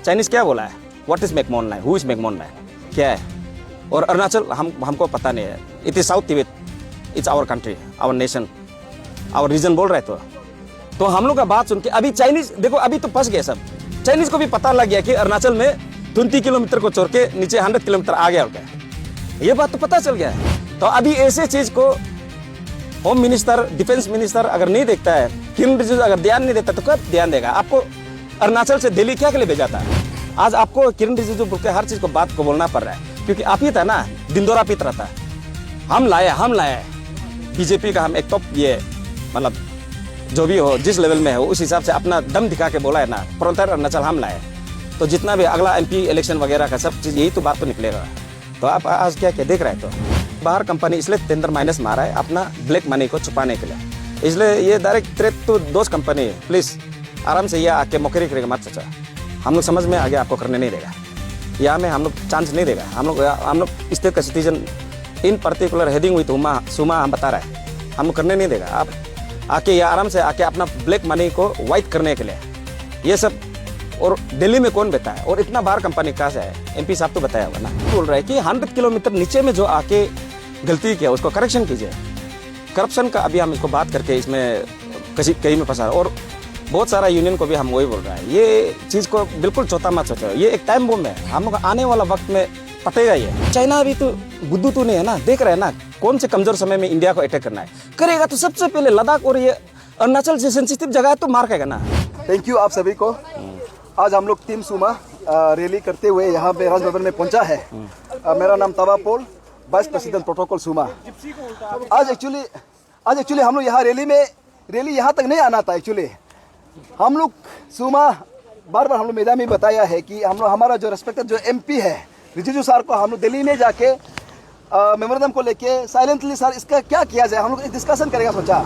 Chinese क्या बोला है, what is McMahon line, who is McMahon line, क्या है। और अरुणाचल हमको पता नहीं है, it is South Tibet, it's our country, our nation, our region बोल रहे तो हम लोग का बात सुन के अभी चाइनीज़ देखो, अभी तो फंस गए सब। चाइनीज़ को भी पता लग गया कि अरुणाचल में 20 किलोमीटर को छोड़ के नीचे 100 किलोमीटर आ गया, ये बात तो पता चल गया है। तो अभी ऐसे चीज़ को होम मिनिस्टर, डिफेंस मिनिस्टर अगर नहीं देखता है, किरण रिजिजू अगर ध्यान नहीं देता तो कब ध्यान देगा। आपको अरुणाचल से दिल्ली क्या के लिए भेजा था? आज आपको किरण रिजिजू बोल के हर चीज़ को बात को बोलना पड़ रहा है, क्योंकि आप ही था ना दिनदौरा पीत रहता है। हम लाए बीजेपी का हम एक टॉप, ये मतलब जो भी हो, जिस लेवल में हो उस हिसाब से अपना दम दिखा के बोला है ना, फ्रंटियर अरुणाचल हम लाए। तो जितना भी अगला MP इलेक्शन वगैरह का सब चीज़, यही तो बात तो निकलेगा। तो आप आज क्या क्या देख रहे हैं, तो बाहर कंपनी इसलिए टेंडर माइनस मारा है अपना ब्लैक मनी को छुपाने के लिए। इसलिए ये डायरेक्ट थ्रेट तो दोस्त कंपनी, प्लीज़ आराम से ये आके मौके करेगा मत चाचा, हम लोग समझ में आगे आपको करने नहीं देगा, यहाँ में हम लोग चांस नहीं देगा। हम लोग स्टेट का citizen in particular heading with सुमा हम बता रहे हैं, हम लोग करने नहीं देगा। आप आके यहाँ आराम से आके अपना ब्लैक मनी को वाइट करने के लिए ये सब। और दिल्ली में कौन बैठा है, और इतना बाहर कंपनी कहाँ से है, MP साहब तो बताया होगा ना। बोल रहा है कि 100 किलोमीटर नीचे में जो आके गलती किया उसको करेक्शन कीजिए। करप्शन का अभी हम इसको बात करके इसमें कहीं में फंसा, और बहुत सारा यूनियन को भी हम वही बोल रहा है, ये चीज़ को बिल्कुल चौथा मत सोचो, ये एक टाइम बम है, हम लोग आने वाला वक्त में पटेगा ये। चाइना अभी तो बुद्धू तो नहीं है ना, देख रहे हैं ना कौन से कमजोर समय में इंडिया को अटैक करना है, करेगा तो सबसे पहले लद्दाख और ये अरुणाचल से सेंसिटिव जगह है तो मार खाएगा ना। थैंक यू आप सभी को। आज हम लोग टीम सुमा रैली करते हुए यहाँ पे राजभवन में पहुँचा है। मेरा नाम तवा पोल, वाइस प्रेसिडेंट प्रोटोकॉल सुमा। आज एक्चुअली हम लोग यहाँ रैली यहाँ तक नहीं आना था। एक्चुअली हम लोग सुमा बार हम लोग मैदान में बताया है कि हम लोग हमारा जो रेस्पेक्टेड जो MP है रिजिजू सर को हम लोग दिल्ली में जाके मेमोरेंडम को लेके साइलेंटली सर इसका क्या किया जाए हम लोग डिस्कशन करेगा सोचा।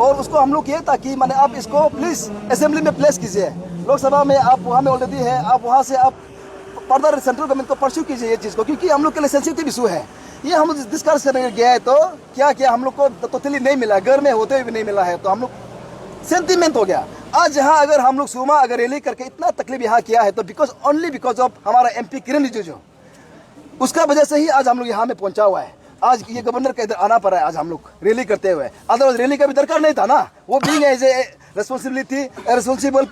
और उसको हम लोग ये था कि मैंने आप इसको प्लीज़ असेंबली में प्लेस कीजिए, लोकसभा में आप वहाँ में ऑलरेडी है, आप वहाँ से आप फर्दर सेंट्रल गवर्नमेंट को परस्यू कीजिए ये चीज़ को, क्योंकि हम लोग के लिए सेंसिटिव इशू है। ये हम लोग डिस्कस करने गया है तो क्या हम लोग को टोटली नहीं मिला, घर में होते हुए भी नहीं मिला है, तो हम लोग सेंटिमेंट हो गया। आज यहाँ अगर हम लोग सुमा अगर रैली करके इतना तकलीफ यहाँ किया है तो ओनली बिकॉज ऑफ हमारा MP किरण रिजिजू, उसका वजह से ही आज हम लोग यहाँ में पहुँचा हुआ है। आज ये गवर्नर का इधर आना पड़ा है आज हम लोग रैली करते हुए, अदरवाइज रैली का भी दरकार नहीं था ना। वो being as a responsible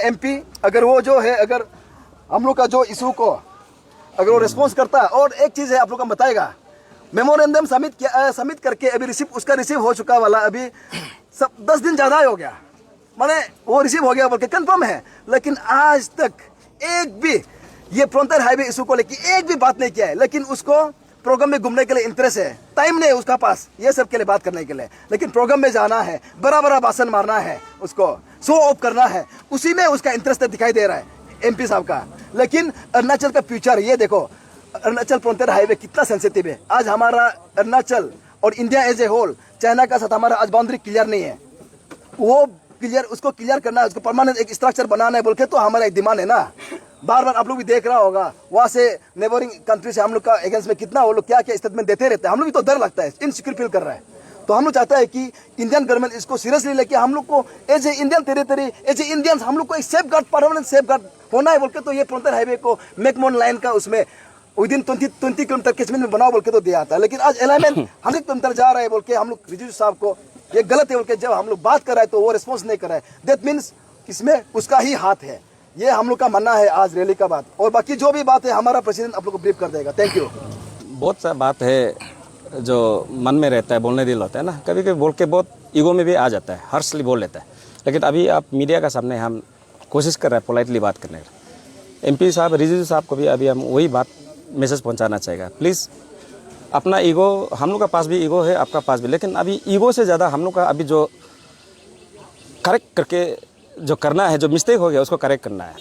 MP अगर वो जो है अगर हम लोग का जो इशू को अगर वो रिस्पॉन्स करता। और एक चीज़ है आप लोग का बताएगा, मेमोरेंडम सबमिट करके अभी उसका रिसीव हो चुका वाला अभी 10 दिन ज़्यादा हो गया, माने वो रिसीव हो गया बोल के कन्फर्म है, लेकिन आज तक एक भी ये फ्रंटियर हाईवे इशू को लेकर एक भी बात नहीं किया है। लेकिन उसको प्रोग्राम में घूमने के लिए इंटरेस्ट है, टाइम नहीं है उसका पास ये सब के लिए बात करने के लिए, लेकिन प्रोग्राम में जाना है, बड़ा भाषण मारना है, उसको शो ऑफ करना है, उसी में उसका इंटरेस्ट दिखाई दे रहा है MP साहब का। लेकिन अरुणाचल का फ्यूचर ये देखो, अरुणाचल फ्रंटियर हाईवे कितना सेंसिटिव है। आज हमारा अरुणाचल और India as a whole China का साथ हमारा आज बाउंड्री क्लियर नहीं है, वो उसको क्लियर करना है, उसको परमानेंट एक स्ट्रक्चर बनाना है बोल के तो हमारा एक डिमांड है ना। बार आप लोग भी देख रहा होगा वहाँ से नेबरिंग कंट्री से हम लोग का अगेंस्ट में कितना वो लोग क्या स्टेटमेंट देते रहते हैं, हम लोग भी तो डर लगता है, इनसिक्योर फील कर रहा है। तो हम लोग चाहता है कि इंडियन गवर्नमेंट इसको सीरियसली लेके हम लोग को as a Indian territory, as a Indians हम लोग को एक safeguard, permanent safeguard होना है बोल के तो ये फ्रंटियर हाईवे को मैकमोहन लाइन का उसमें विद इन 20 किलोमीटर कैचमेंट में बनाओ बोल के तो दिया था। लेकिन आज अलाइनमेंट 100 किलोमीटर जा रहा है बोल के हम लोग रिजिजू साहब को ये गलत है बोल के जब हम लोग बात कर रहे हैं तो वो रिस्पॉन्स नहीं कर रहा है, दैट मीन्स इसमें उसका ही हाथ है। ये हम लोग का मानना है आज रैली का बात, और बाकी जो भी बात है हमारा प्रेसिडेंट आप लोग को ब्रीफ कर देगा। Thank you. बहुत सा बात है जो मन में रहता है, बोलने दिल होता है ना, कभी कभी बोल के बहुत ईगो में भी आ जाता है, हर्षली बोल लेता है। लेकिन अभी आप मीडिया का सामने हम कोशिश कर रहे हैं पोलाइटली बात करने का। MP साहब रिजिजू साहब को भी अभी हम वही बात मैसेज पहुंचाना चाहिए, प्लीज़ अपना ईगो, हम लोग का पास भी ईगो है, आपका पास भी, लेकिन अभी ईगो से ज़्यादा हम लोग का अभी जो करेक्ट करके जो करना है, जो मिस्टेक हो गया उसको करेक्ट करना है।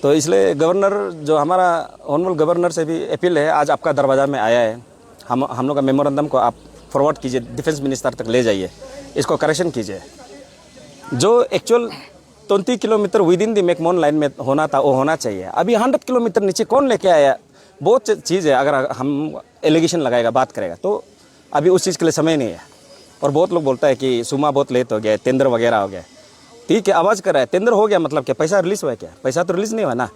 तो इसलिए गवर्नर जो हमारा ऑनरेबल गवर्नर से भी अपील है, आज आपका दरवाज़ा में आया है, हम लोग का मेमोरेंडम को आप फॉरवर्ड कीजिए, डिफेंस मिनिस्टर तक ले जाइए, इसको करेक्शन कीजिए। जो actual 20 kilometre with in the McMahon line में होना था वो होना चाहिए। अभी 100 किलोमीटर नीचे कौन लेके आया, बहुत चीज़ है, अगर हम एलिगेशन लगाएगा बात करेगा तो अभी उस चीज़ के लिए समय नहीं है। और बहुत लोग बोलता है कि सुमा बहुत लेट हो गया, टेंडर वगैरह हो गया, ठीक है, आवाज़ कर रहा है, टेंडर हो गया मतलब क्या पैसा रिलीज़ हुआ है क्या? पैसा तो रिलीज़ नहीं हुआ ना।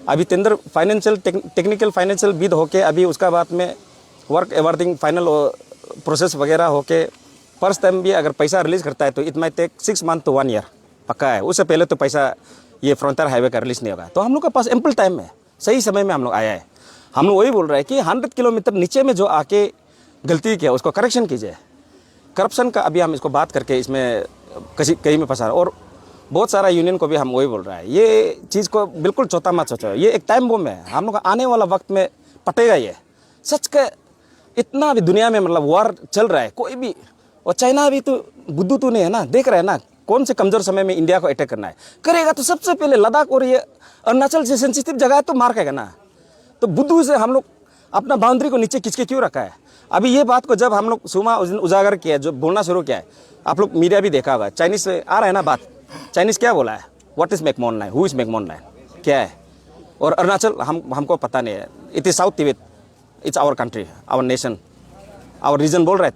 अभी टेंडर फाइनेंशियल टेक्निकल फाइनेंशियल बिद होके अभी उसका बाद में वर्क एवरीथिंग फाइनल प्रोसेस वगैरह होके फर्स्ट टाइम भी अगर पैसा रिलीज़ करता है तो it might take 6 month to 1 year पक्का है। उससे पहले तो पैसा ये फ्रंटियर हाईवे का रिलीज़ नहीं होगा। तो हम लोग के पास एम्पल टाइम है, सही समय में हम लोग आया है। हम लोग वही बोल रहे हैं कि 100 किलोमीटर नीचे में जो आके गलती किया उसको करेक्शन कीजिए। करप्शन का अभी हम इसको बात करके इसमें कहीं में फंसा और बहुत सारा यूनियन को भी हम वही बोल रहा है, ये चीज़ को बिल्कुल चौथा मत सोचो, ये एक टाइम बम है। हम लोग आने वाला वक्त में पटेगा ये सच का। इतना भी दुनिया में मतलब वार चल रहा है कोई भी, और चाइना भी तो बुद्धू तो नहीं है ना, देख रहे हैं ना कौन से कमज़ोर समय में इंडिया को अटैक करना है। करेगा तो सबसे पहले लद्दाख और ये अरुणाचल से सेंसिटिव जगह है तो मार खाएगा ना। तो बुद्धू से हम लोग अपना बाउंड्री को नीचे खींच के क्यों रखा है। अभी ये बात को जब हम लोग सुमा उस दिन उजागर किया, जो बोलना शुरू किया है, आप लोग मीडिया भी देखा होगा, चाइनीज़ से आ रहा है ना बात। चाइनीज़ क्या बोला है, what is McMahon line, who is McMahon line क्या है। और अरुणाचल हमको पता नहीं है, it is South Tibet, it's our country, our nation, our region बोल रहे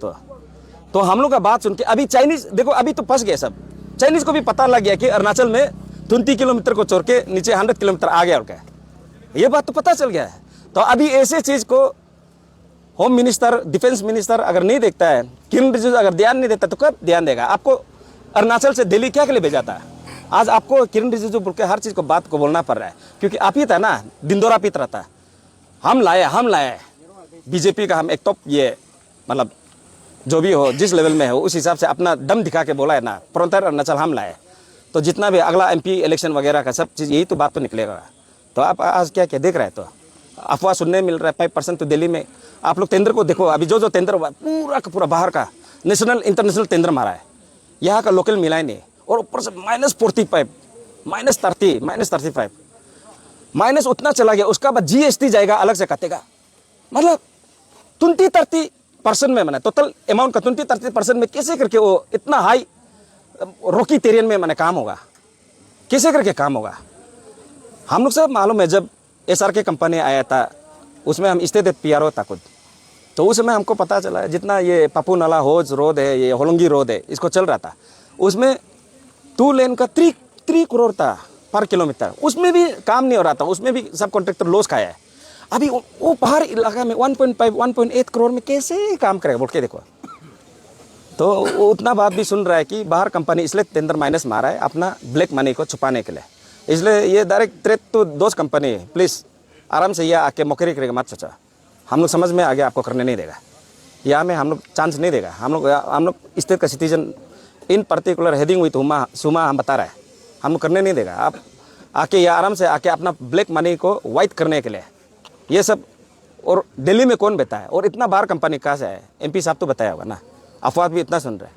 तो हम लोग का बात सुन के अभी चाइनीज़ देखो अभी तो फंस गए सब। चाइनीज़ को भी पता लग गया कि अरुणाचल में 20 किलोमीटर को छोड़ के नीचे 100 किलोमीटर आ गया और क्या, ये बात तो पता चल गया है। तो अभी ऐसे चीज़ को होम मिनिस्टर, डिफेंस मिनिस्टर अगर नहीं देखता है, किरण रिजिजू अगर ध्यान नहीं देता तो कब ध्यान देगा। आपको अरुणाचल से दिल्ली क्या के लिए भेजा था, आज आपको किरण रिजिजू बोल के हर चीज़ को बात को बोलना पड़ रहा है, क्योंकि आप ही था ना दिंदोरा पीत रहता। हम लाए बीजेपी का हम एक टॉप ये मतलब जो भी हो जिस लेवल में हो उस हिसाब से अपना दम दिखा के बोला है ना, फ्रंटियर अरुणाचल हम लाए। तो जितना भी अगला MP इलेक्शन वगैरह का सब चीज़ यही तो बात तो निकलेगा। तो आप आज क्या क्या देख रहे हैं, तो अफवाह सुनने मिल रहा है 5% तो दिल्ली में। आप लोग टेंडर को देखो, अभी जो टेंडर हुआ पूरा का पूरा बाहर का नेशनल इंटरनेशनल टेंडर मारा है, यहाँ का लोकल मिला ही नहीं। और ऊपर से -45, -30, -35 माइनस उतना चला गया। उसका बाद GST जाएगा अलग से काटेगा, मतलब 20-30% में मैंने टोटल अमाउंट का 20-30% में कैसे करके वो इतना हाई रॉकी टेरियन में मैंने काम होगा, कैसे करके काम होगा। हम लोग सब मालूम है, जब SRK कंपनी आया था उसमें हम स्टेट PRO था खुद, तो उस समय हमको पता चला है जितना ये पप्पू नाला होज रोड है, ये होलोंगी रोड है, इसको चल रहा था, उसमें 2 लेन का 3 करोड़ था पर किलोमीटर, उसमें भी काम नहीं हो रहा था, उसमें भी सब कॉन्ट्रैक्टर लॉस खाया है। अभी वो बाहर इलाका में 1.5-1.8 करोड़ में कैसे काम करेगा बोल के देखो। तो वो उतना बात भी सुन रहा है कि बाहर कंपनी इसलिए टेंडर माइनस मारा है अपना ब्लैक मनी को छुपाने के लिए। इसलिए ये डायरेक्ट थ्रेट तो दोस्त कंपनी है, प्लीज़ आराम से यह आके मौके करेगा मत चाचा, हम लोग समझ में आगे आपको करने नहीं देगा, यहाँ में हम लोग चांस नहीं देगा। हम लोग स्टेट का citizen in particular heading with सुमा हम बता रहा है, हम लोग करने नहीं देगा। आप आके या आराम से आके अपना ब्लैक मनी को वाइट करने के लिए ये सब। और दिल्ली में कौन बैठा है, और इतना बाहर कंपनी कहाँ से है, MP साहब तो बताया होगा ना। अफवाह भी इतना सुन रहे हैं,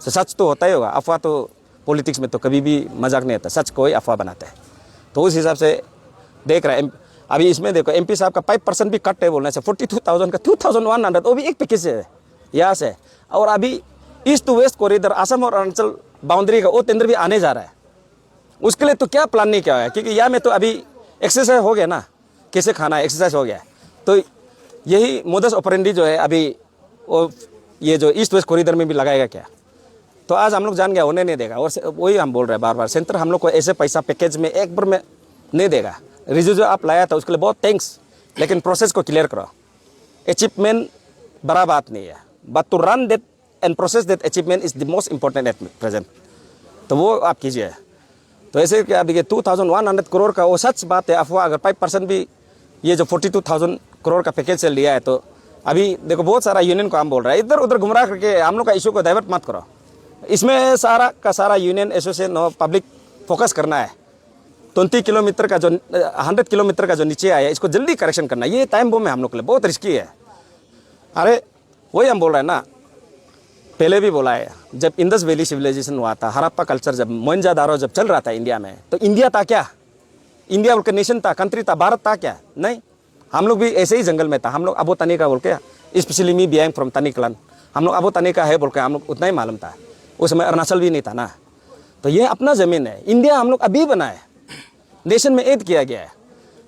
सच तो होता ही होगा। अफवाह तो पॉलिटिक्स में तो कभी भी मजाक नहीं होता, सच को ही अफवाह बनाता है। तो उस हिसाब से देख रहा है। अभी इसमें देखो MP साहब का 5% भी कट है बोलने से 42,000 का 2,100, वो भी एक पैकेज से है यहाँ से। और अभी east to west corridor Assam और अरुणाचल बाउंड्री का वो टेंडर भी आने जा रहा है, उसके लिए तो क्या प्लान नहीं किया है, क्योंकि यहाँ में तो अभी एक्सरसाइज हो गया ना, कैसे खाना है एक्सरसाइज हो गया है। तो यही मोडस ऑपरेंडी जो है अभी वो ये जो ईस्ट वेस्ट कॉरिडोर में भी लगाएगा क्या, तो आज हम लोग जान गया होने नहीं देगा। और वही हम बोल रहे हैं बार बार, सेंटर हम लोग को ऐसे पैसा पैकेज में एक बार में नहीं देगा। रिज्यूम जो आप लाया था उसके लिए बहुत थैंक्स, लेकिन प्रोसेस को क्लियर करो। अचीवमेंट बड़ा बात नहीं है, but to run that and process that achievement is the most important at present, तो वो आप कीजिए। तो ऐसे क्या देखिए 2,100 करोड़ का वो सच बात है, अफवाह अगर 5% भी ये जो 42,000 करोड़ का पैकेज से लिया है, तो अभी देखो बहुत सारा यूनियन को हम बोल रहा है इधर उधर गुमराह करके हम लोग का इशू को डाइवर्ट मत करो। इसमें सारा का सारा यूनियन एसोसिएशन और पब्लिक फोकस करना है। 20 किलोमीटर का जो 100 किलोमीटर का जो नीचे आया इसको जल्दी करेक्शन करना है। ये टाइम बम है हम लोग के लिए, बहुत रिस्की है। अरे वही हम बोल रहे हैं ना, पहले भी बोला है, जब इंडस वैली सिविलाइजेशन हुआ था, हड़प्पा कल्चर जब मोहनजोदारो जब चल रहा था इंडिया में, तो इंडिया था क्या, इंडिया बोल के नेशन था, कंट्री था, भारत था क्या, नहीं। हम लोग भी ऐसे ही जंगल में था। हम लोग अबो तनी का बोल के, स्पेशली मी बियांग फ्रॉम तनी क्लान, हम लोग अबो तनी का है बोल के हम लोग उतना ही मालूम था। उस समय अरुणाचल भी नहीं था ना। तो ये अपना ज़मीन है, इंडिया हम लोग अभी बना है, नेशन में ऐड किया गया है।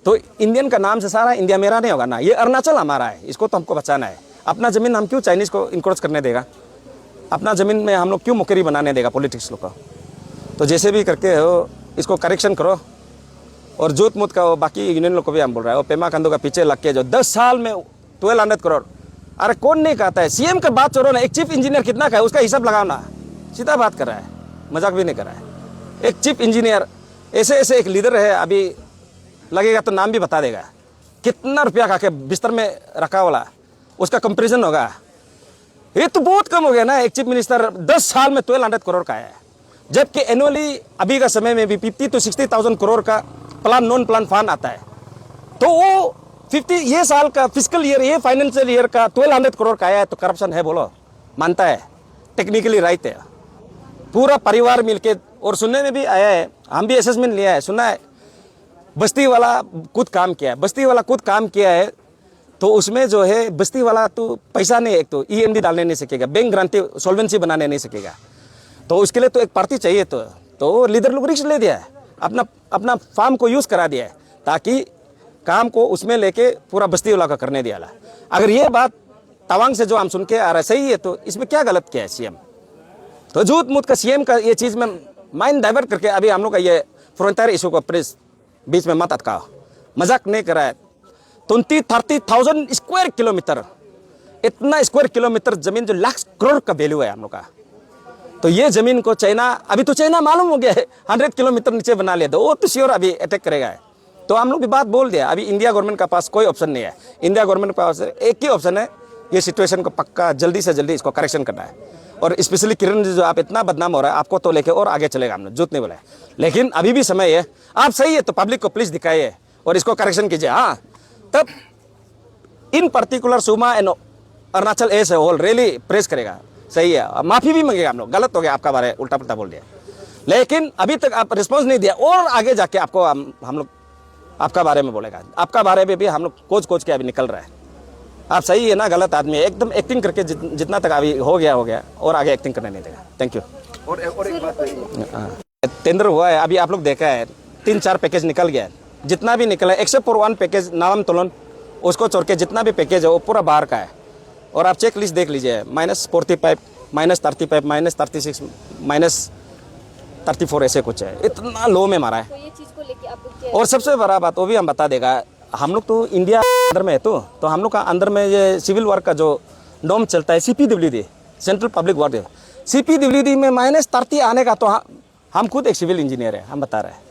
तो इंडियन का नाम से सारा इंडिया मेरा नहीं होगा ना, ये अरुणाचल हमारा है, इसको तो हमको बचाना है। अपना ज़मीन हम क्यों चाइनीज़ को इनक्रोच करने देगा, अपना ज़मीन में हम लोग क्यों मुकरी बनाने देगा पॉलिटिक्स लोग को। तो जैसे भी करके हो इसको करेक्शन करो, और जोत मुत का वो बाकी यूनियन लोग को भी हम बोल रहे हैं, वो पेमा खांडू का पीछे लग के जो 10 साल में 1200 करोड़, अरे कौन नहीं कहता है? सीएम का बात छोड़ो ना, एक चीफ इंजीनियर कितना का है उसका हिसाब लगाओ ना। सीधा बात कर रहा है, मजाक भी नहीं कर रहा है। एक चीफ इंजीनियर ऐसे ऐसे एक लीडर है, अभी लगेगा तो नाम भी बता देगा, कितना रुपया खा के बिस्तर में रखा वाला, उसका कंपेरिजन होगा। ये तो बहुत कम हो गया ना, एक चीफ मिनिस्टर 10 साल में 1200 करोड़ का है, जबकि एनुअली अभी का समय में भी 50 to 60,000 करोड़ का प्लान नॉन प्लान फंड आता है। तो वो 50 ये साल का फिजिकल ईयर, ये फाइनेंशियल ईयर का 1200 करोड़ का आया है, तो करप्शन है बोलो? मानता है, टेक्निकली राइट है। पूरा परिवार मिलके, और सुनने में भी आया है, हम भी असेसमेंट लिया है, सुना है बस्ती वाला खुद काम किया है, बस्ती वाला खुद काम किया है। तो उसमें जो है बस्ती वाला तो पैसा नहीं, एक तो ईएमडी डालने नहीं सकेगा, बैंक गारंटी सॉल्वेंसी बनाने नहीं सकेगा, तो उसके लिए तो एक पार्टी चाहिए। तो लीडर लोग रिस्क ले दिया है, अपना फार्म को यूज़ करा दिया है, ताकि काम को उसमें लेके पूरा बस्ती वाला का करने दिया। अगर ये बात तवांग से जो हम सुन के आ रहा है सही है, तो इसमें क्या गलत किया है सीएम? तो झूठ मूठ का सीएम का ये चीज़ में माइंड डाइवर्ट करके अभी हम लोग का ये फ्रंटियर इशू को प्रेस बीच में मत अटकाओ, मजाक नहीं करा है। 20-30,000 स्क्वायर किलोमीटर, इतना स्क्वायर किलोमीटर जमीन जो लाख करोड़ का वैल्यू है हम लोग का। तो ये जमीन को चाइना, अभी तो चाइना मालूम हो गया है 100 किलोमीटर नीचे बना लिया, तो वो तो श्योर अभी अटैक करेगा। तो हम लोग भी बात बोल दिया, अभी इंडिया गवर्नमेंट का पास कोई ऑप्शन नहीं है। इंडिया गवर्नमेंट के पास एक ही ऑप्शन है, ये सिचुएशन को पक्का जल्दी से जल्दी इसको करेक्शन करना है। और स्पेशली किरण जी, जो आप इतना बदनाम हो रहा है, आपको तो लेके और आगे चलेगा, हमने झूठ नहीं बोला है, लेकिन अभी भी समय है। आप सही है तो पब्लिक को प्लीज दिखाइए और इसको करेक्शन कीजिए। हाँ, तब इन पर्टिकुलर सुमा and Arunachal as whole rally press करेगा, सही है, माफी भी मांगेगा। हम लोग गलत हो गया, आपका बारे उल्टा पुल्टा बोल दिया, लेकिन अभी तक आप रिस्पॉन्स नहीं दिया, और आगे जाके आपको हम लोग आपका बारे में बोलेगा। आपका बारे में भी हम लोग कोच के अभी निकल रहा है। आप सही है ना, गलत आदमी है, एकदम एक्टिंग करके जितना तक अभी हो गया, और आगे एक्टिंग करने नहीं देगा। Thank you. और एक बात, टेंडर हुआ है, अभी आप लोग देखा है 3-4 पैकेज निकल गया है, जितना भी निकला है एक्सेप्ट फॉर 1 पैकेज नाम तोलन, उसको छोड़ के जितना भी पैकेज है वो पूरा बाहर का है। और आप चेक लिस्ट देख लीजिए, -45, -35, -36, -34 ऐसे कुछ है, इतना लो में मारा है। तो ये चीज को लेके आप लोग क्या, और सबसे बड़ा बात वो भी हम बता देगा, हम लोग तो इंडिया अंदर में है, तो हम लोग का अंदर में ये सिविल वर्क का जो नॉर्म चलता है CPWD, central public work, CPWD में -30 आने का, तो हम खुद एक सिविल इंजीनियर है, हम बता रहे हैं,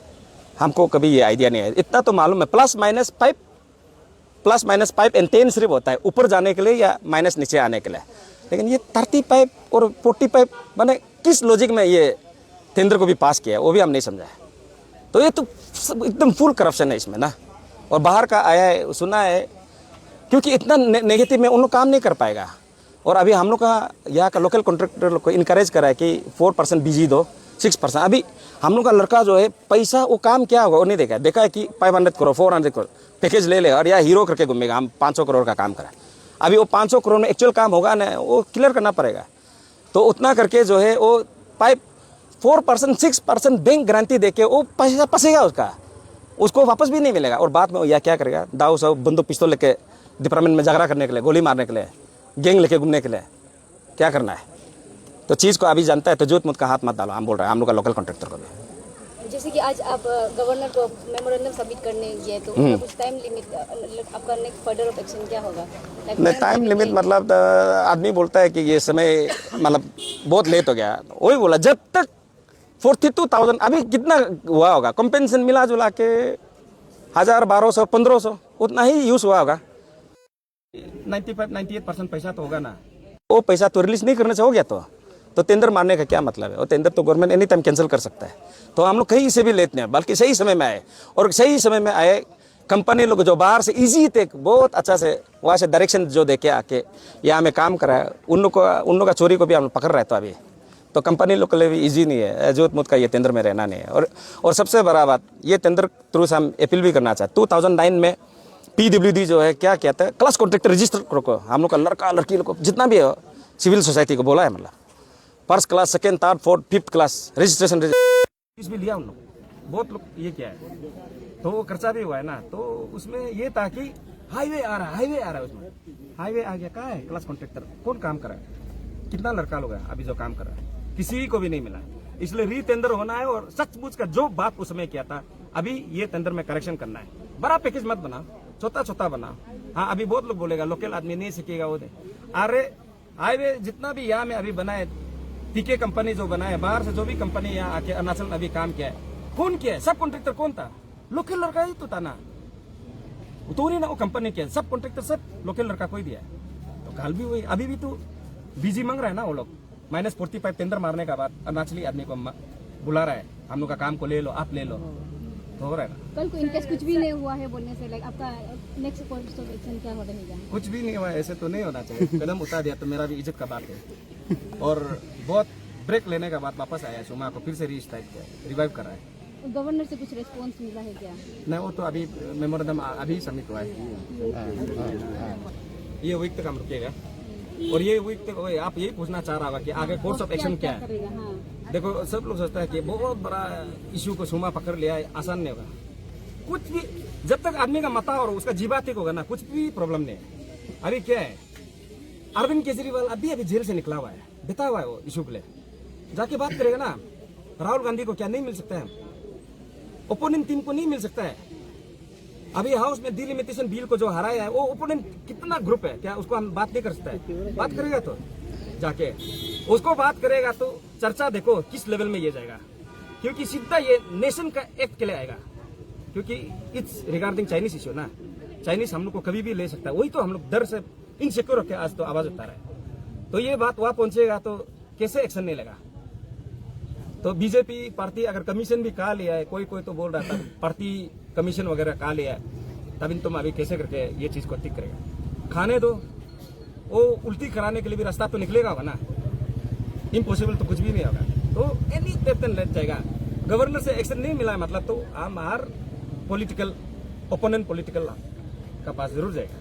हमको कभी ये आइडिया नहीं है, इतना तो मालूम है। +-5 एंड 10 सिर्फ होता है ऊपर जाने के लिए या माइनस नीचे आने के लिए, लेकिन ये 35 और 45 मैंने किस लॉजिक में ये टेंडर को भी पास किया वो भी हम नहीं समझा है। तो ये तो एकदम फुल करप्शन है इसमें ना, और बाहर का आया है, सुना है, क्योंकि इतना नेगेटिव में उन लोग काम नहीं कर पाएगा। और अभी हम लोग का यहाँ का लोकल कॉन्ट्रैक्टर लोग को इनकरेज करा है कि 4% बीजी दो, 6%। अभी हम लोग का लड़का जो है पैसा, वो काम क्या होगा वो नहीं देखा है कि 500 करोड़ 400 करोड़ पैकेज ले ले और या हीरो करके घूमेगा, हम 500 करोड़ का काम करा। अभी वो 500 करोड़ में एक्चुअल काम होगा ना, वो क्लियर करना पड़ेगा। तो उतना करके जो है वो 4%, 6% बैंक गारंटी देके वो पैसा फंसेगा, उसको वापस भी नहीं मिलेगा। और बाद में या क्या करेगा, दाऊ सब बंदूक पिस्तौल लेके डिपार्टमेंट में झगड़ा करने के लिए, गोली मारने के लिए, गैंग लेके घूमने के लिए क्या करना है। तो चीज़ को अभी जानता है तो जोत मुझ का हाथ मत डालो, हम बोल रहे हैं हम लोग का लोकल कॉन्ट्रैक्टर को भी। जैसे कि आज आप गवर्नर को मेमोरेंडम सबमिट करने गए, तो उसका कुछ टाइम लिमिट, आपका नेक्स्ट फर्दर ऑफ एक्शन क्या होगा? नहीं, टाइम लिमिट मतलब आदमी बोलता है कि ये समय मतलब बहुत लेट हो गया, वही बोला जब तक 42,000 अभी कितना हुआ होगा कंपेंसेशन मिला जुला के 1000, 1200, 1500 उतना ही यूज हुआ होगा। 95-98% पैसा तो होगा ना, वो पैसा तो रिलीज नहीं करने से हो गया, तो टेंडर मारने का क्या मतलब है? और टेंडर तो गवर्नमेंट एनी टाइम कैंसिल कर सकता है। तो हम लोग कहीं से भी लेते नहीं, बल्कि सही समय में आए, और सही समय में आए कंपनी लोग जो बाहर से इजी थे, बहुत अच्छा से वहाँ से डायरेक्शन जो दे के आके यहाँ में काम करा है, उन लोग का चोरी को भी हम लोग पकड़ रहे। तो अभी तो कंपनी लोग के लिए भी ईजी नहीं है, जोत मुत का ये टेंडर में रहना नहीं है। और सबसे बड़ा बात, ये टेंडर थ्रू से हम अपील भी करना चाहते। 2009 में PWD जो है क्या कहता है, क्लास कॉन्ट्रैक्टर रजिस्टर को हम लोग का लड़का लड़की लोग को जितना भी है सिविल सोसाइटी को बोला है, मतलब first class, second, third, fourth, 5th class registration भी लिया उन लोग, बहुत लोग ये किया है। तो वो खर्चा भी हुआ है ना, तो उसमें ये था कि हाईवे आ रहा है, उसमें हाईवे आ गया, कहाँ है क्लास कॉन्ट्रैक्टर, कौन काम कर रहा है, कितना लड़का लोग है अभी जो काम कर रहा है, किसी को भी नहीं मिला। इसलिए री टेंडर होना है, और सचमुच का जो बात उसमें किया था अभी ये टेंडर में करेक्शन करना है, बड़ा पैकेज मत बना, छोटा छोटा बना। हाँ अभी बहुत लोग बोलेगा लोकल आदमी नहीं सीखेगा वो दे। अरे हाईवे जितना भी यहाँ में अभी बनाए, पीके कंपनी जो बनाए, बाहर से जो भी कंपनी यहाँ आके अरुणाचल में अभी काम किया है, कौन किया है? सब कॉन्ट्रैक्टर कौन था? लोकल लड़का ही तो था ना, तो नहीं ना वो कंपनी किया, सब कॉन्ट्रैक्टर सब लोकल लड़का कोई दिया है। तो कल भी वही, अभी भी तो बीजी मांग रहा है ना वो लोग। -45 टेंडर मारने का बाद अरुणाचली आदमी को बुला रहा है, हम लोग का काम को ले लो, आप ले लो, तो हो रहा है ना। कल को इनकेस कुछ भी नहीं हुआ है बोलने से लाइक आपका नेक्स्ट कोर्स ऑफ एक्शन क्या हो रहेगा? कुछ भी नहीं हुआ, ऐसे तो नहीं होना चाहिए। कदम उतार दिया तो मेरा भी इज्जत का बात है। और बहुत ब्रेक लेने के बाद वापस आया, सुमा को फिर से रीस्टार्ट किया, रिवाइव कर रहा है। गवर्नर से कुछ रिस्पॉन्स मिला है क्या? नहीं वो तो अभी मेमोरेंडम अभी सबमिट हुआ है, ये वीक तक हम रुकेगा। और ये वीक तक आप यही पूछना चाह रहा होगा कि आगे कोर्स ऑफ एक्शन क्या है। करेगा? हाँ देखो सब लोग सोचता है कि बहुत बड़ा इशू को सुमा पकड़ लिया है, आसान नहीं होगा कुछ भी। जब तक आदमी का मता और उसका जीवा ठीक होगा ना, कुछ भी प्रॉब्लम नहीं है। अभी क्या है, अरविंद केजरीवाल अभी जेल से निकला हुआ है, बिता हुआ है वो इशू के लिए, जाके बात करेगा ना। राहुल गांधी को क्या नहीं मिल सकता है? ओपोनेंट टीम को नहीं मिल सकता है? अभी हाउस में डिलिमिटेशन बिल को जो हराया है, वो ओपोनेंट कितना ग्रुप है, क्या उसको हम बात नहीं कर सकता है? बात करेगा तो जाके उसको बात करेगा तो चर्चा देखो किस लेवल में ये जाएगा, क्योंकि सीधा ये नेशन का एक्ट के लिए आएगा, क्योंकि इट्स रिगार्डिंग चाइनीज इश्यू ना। चाइनीज हम लोग को कभी भी ले सकता है, वही तो हम लोग डर से इनसिक्योर होकर आज तो आवाज उठा रहा है। तो ये बात वहां पहुंचेगा तो कैसे एक्शन नहीं लगा? तो बीजेपी पार्टी अगर कमीशन भी कहा लिया है, कोई कोई तो बोल रहा था पार्टी कमीशन वगैरह कहा लिया है, तब इन तुम अभी कैसे करके ये चीज को ठीक करेगा? खाने दो, वो उल्टी कराने के लिए भी रास्ता तो निकलेगा होगा ना, इम्पॉसिबल तो कुछ भी नहीं होगा। तो एनी टेंशन लेट जाएगा। गवर्नर से एक्शन नहीं मिला है मतलब तो हम हर पॉलिटिकल ओपोनेंट पॉलिटिकल का पास जरूर जाएगा।